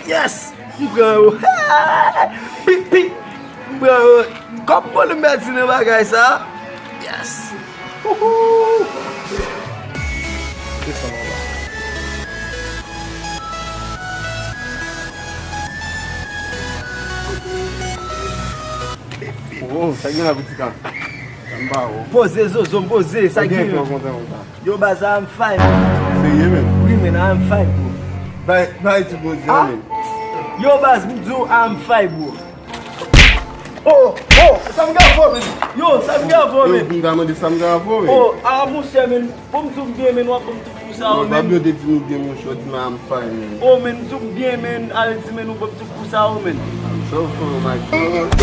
Yes! Bro! Pick, pick! Bro! Come on the meds in the bagay sa! Yes! Woohoo! This one over. Oh, sa gen la boutika. Mba Pose Zozo, pose, sa gen gen. Yo baz, I'm fine. Seye men. Oui men, I'm fine bro. Bay ti bozi men. Yo baz, mzo I'm fine bro. Oh, sa mga avò men. Yo, sa mga avò men. Yo, mga de sa mga avò men. Oh, a monsye men, pou mzouk bien men, wap mzouk kousa ou men. Babyo de ti nou gen moun shot men, I'm fine men. Oh men, mzouk bien men, al ti men, wap mzouk kousa ou men. So for my God.